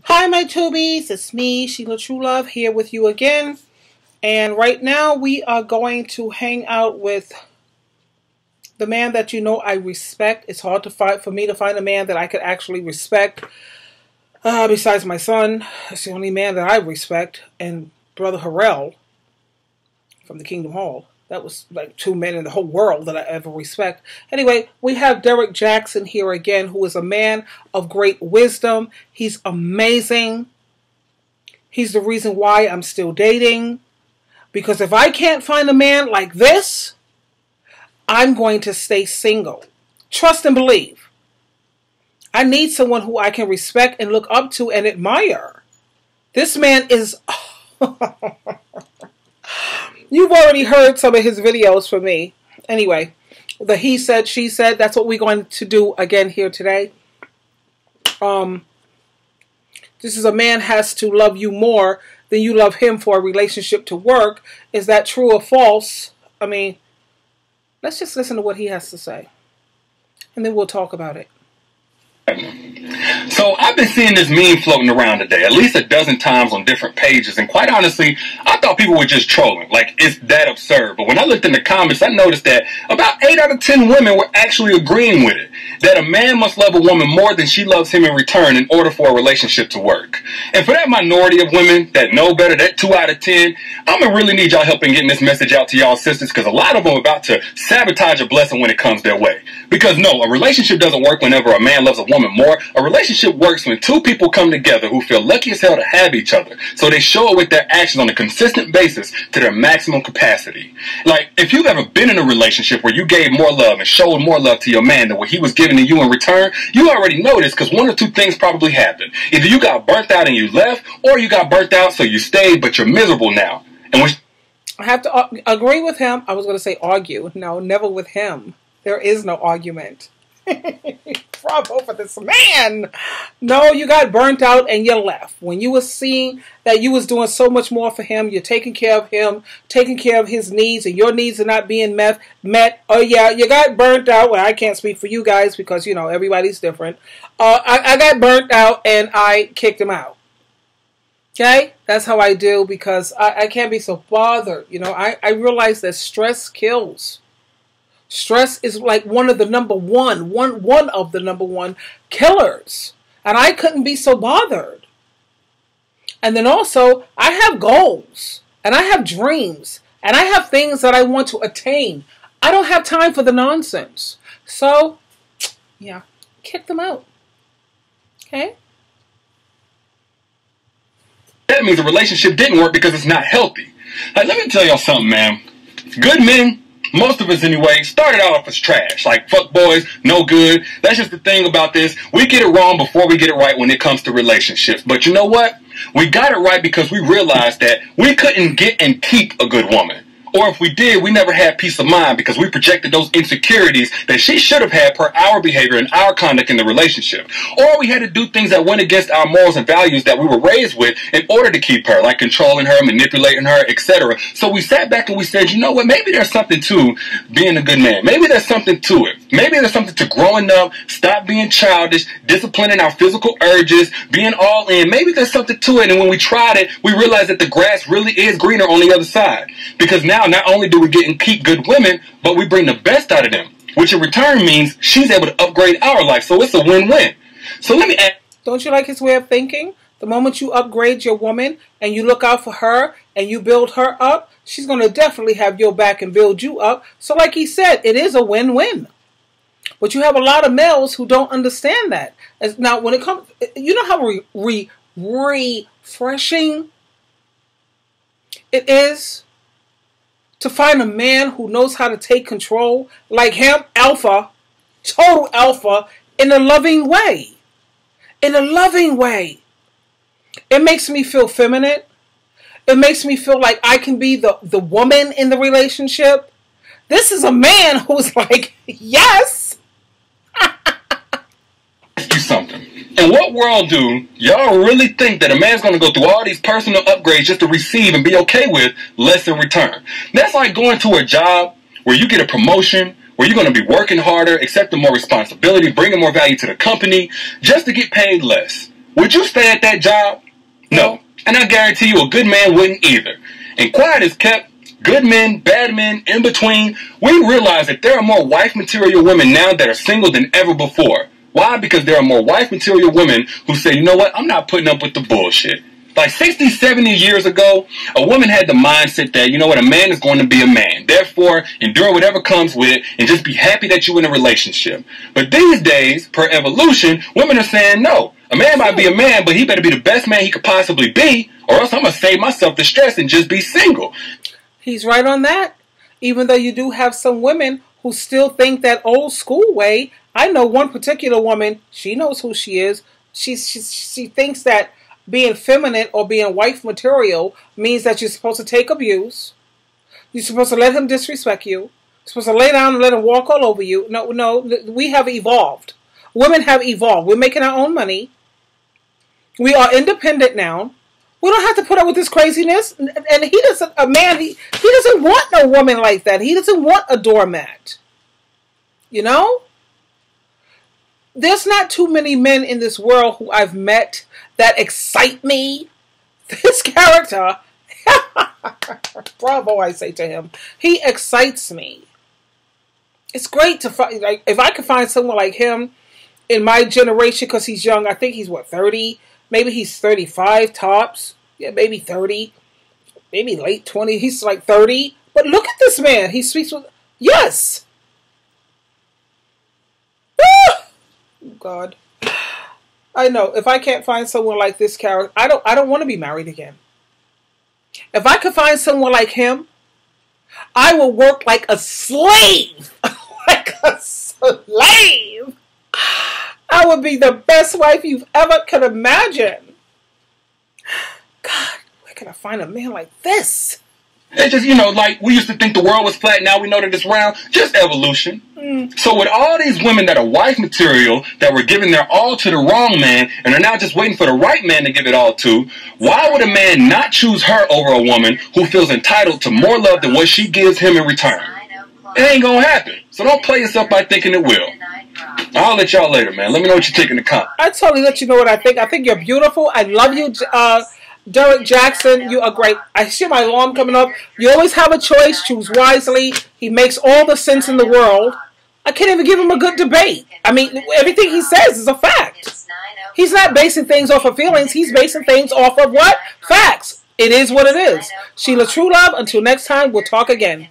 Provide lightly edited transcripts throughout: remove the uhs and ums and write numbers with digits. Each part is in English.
Hi, my tubies. It's me, Sheila True Love, here with you again. And right now we are going to hang out with the man that you know I respect. It's hard to find for me to find a man that I could actually respect. Besides my son, it's the only man that I respect. And Brother Harrell from the Kingdom Hall. That was like two men in the whole world that I ever respect. Anyway, we have Derek Jackson here again, who is a man of great wisdom. He's amazing. He's the reason why I'm still dating. Because if I can't find a man like this, I'm going to stay single. Trust and believe. I need someone who I can respect and look up to and admire. This man is... You've already heard some of his videos from me. Anyway, the he said, she said, that's what we're going to do again here today. This is a man has to love you more than you love him for a relationship to work. Is that true or false? I mean, let's just listen to what he has to say. And then we'll talk about it. So I've been seeing this meme floating around today, at least a dozen times on different pages, and quite honestly, I thought people were just trolling, like it's that absurd. But when I looked in the comments, I noticed that about 8 out of 10 women were actually agreeing with it, that a man must love a woman more than she loves him in return in order for a relationship to work. And for that minority of women that know better, that 2 out of 10, I'm gonna really need y'all help in getting this message out to y'all sisters, because a lot of them are about to sabotage a blessing when it comes their way. Because no, a relationship doesn't work whenever a man loves a woman more. A relationship works when two people come together who feel lucky as hell to have each other. So they show it with their actions on a consistent basis to their maximum capacity. Like, if you've ever been in a relationship where you gave more love and showed more love to your man than what he was giving to you in return, you already know this, because one or two things probably happened. Either you got burnt out and you left, or you got burnt out so you stayed but you're miserable now. And when I have to agree with him. I was going to say argue. No, never with him. There is no argument. Bravo for this man. No, you got burnt out and you left. When you were seeing that you was doing so much more for him, you're taking care of him, taking care of his needs, and your needs are not being met. Oh yeah, you got burnt out. Well, I can't speak for you guys because, you know, everybody's different. I got burnt out and I kicked him out. Okay? That's how I do, because I can't be so bothered. You know, I realize that stress kills. Stress is like one of the number one killers. And I couldn't be so bothered. And then also, I have goals. And I have dreams. And I have things that I want to attain. I don't have time for the nonsense. So, yeah, kick them out. Okay? that means the relationship didn't work because it's not healthy. Like, let me tell y'all something, man. Good men, most of us anyway, started off as trash. Like, fuck boys, no good. That's just the thing about this. We get it wrong before we get it right when it comes to relationships. But you know what? We got it right because we realized that we couldn't get and keep a good woman. Or if we did, we never had peace of mind because we projected those insecurities that she should have had per our behavior and our conduct in the relationship. Or we had to do things that went against our morals and values that we were raised with in order to keep her, like controlling her, manipulating her, etc. So we sat back and we said, you know what, maybe there's something to being a good man. Maybe there's something to it. Maybe there's something to growing up, stop being childish, disciplining our physical urges, being all in. Maybe there's something to it. And when we tried it, we realized that the grass really is greener on the other side. Because now, not only do we get and keep good women, but we bring the best out of them, which in return means she's able to upgrade our life. So it's a win-win. So let me ask. Don't you like his way of thinking? The moment you upgrade your woman and you look out for her and you build her up, she's going to definitely have your back and build you up. So like he said, it is a win-win. But you have a lot of males who don't understand that. Now, when it comes, you know how refreshing it is to find a man who knows how to take control, like him, alpha, total alpha, in a loving way. In a loving way. It makes me feel feminine. It makes me feel like I can be the woman in the relationship. This is a man who's like, yes. Ask you something. In what world do y'all really think that a man's going to go through all these personal upgrades just to receive and be okay with less in return? That's like going to a job where you get a promotion, where you're going to be working harder, accepting more responsibility, bringing more value to the company, just to get paid less. Would you stay at that job? No. And I guarantee you a good man wouldn't either. And quiet is kept. Good men, bad men, in between. We realize that there are more wife material women now that are single than ever before. Why? Because there are more wife material women who say, you know what, I'm not putting up with the bullshit. Like 60, 70 years ago, a woman had the mindset that, you know what, a man is going to be a man. Therefore, endure whatever comes with it and just be happy that you're in a relationship. But these days, per evolution, women are saying, no, a man might be a man, but he better be the best man he could possibly be, or else I'm going to save myself the stress and just be single. He's right on that. Even though you do have some women who still think that old school way. I know one particular woman, she knows who she is. She thinks that being feminine or being wife material means that you're supposed to take abuse. You're supposed to let him disrespect you. You're supposed to lay down and let him walk all over you. No, we have evolved. Women have evolved. We're making our own money. We are independent now. We don't have to put up with this craziness. And he doesn't want no woman like that. He doesn't want a doormat. You know? There's not too many men in this world who I've met that excite me. This character, bravo, I say to him. He excites me. It's great to find, like, if I could find someone like him in my generation, because he's young. I think he's, 30? Maybe he's 35 tops. Yeah, maybe 30. Maybe late 20s. He's like 30. But look at this man. He speaks with... Yes! Ah! God. I know. If I can't find someone like this character, I don't want to be married again. If I could find someone like him, I will work like a slave. Like a slave. I would be the best wife you've ever could imagine. God, where can I find a man like this? It's just, like we used to think the world was flat, now we know that it's round. Just evolution. So with all these women that are wife material, that were giving their all to the wrong man, and are now just waiting for the right man to give it all to, why would a man not choose her over a woman who feels entitled to more love than what she gives him in return? It ain't gonna happen. So don't play yourself by thinking it will. I'll let y'all later, man. Let me know what you think in the comments. I totally let you know what I think. I think you're beautiful. I love you, Derek Jackson. You are great. I see my alarm coming up. You always have a choice. Choose wisely. He makes all the sense in the world. I can't even give him a good debate. I mean, everything he says is a fact. He's not basing things off of feelings. He's basing things off of what? Facts. It is what it is. Sheila True Love. Until next time, we'll talk again.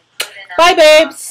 Bye, babes.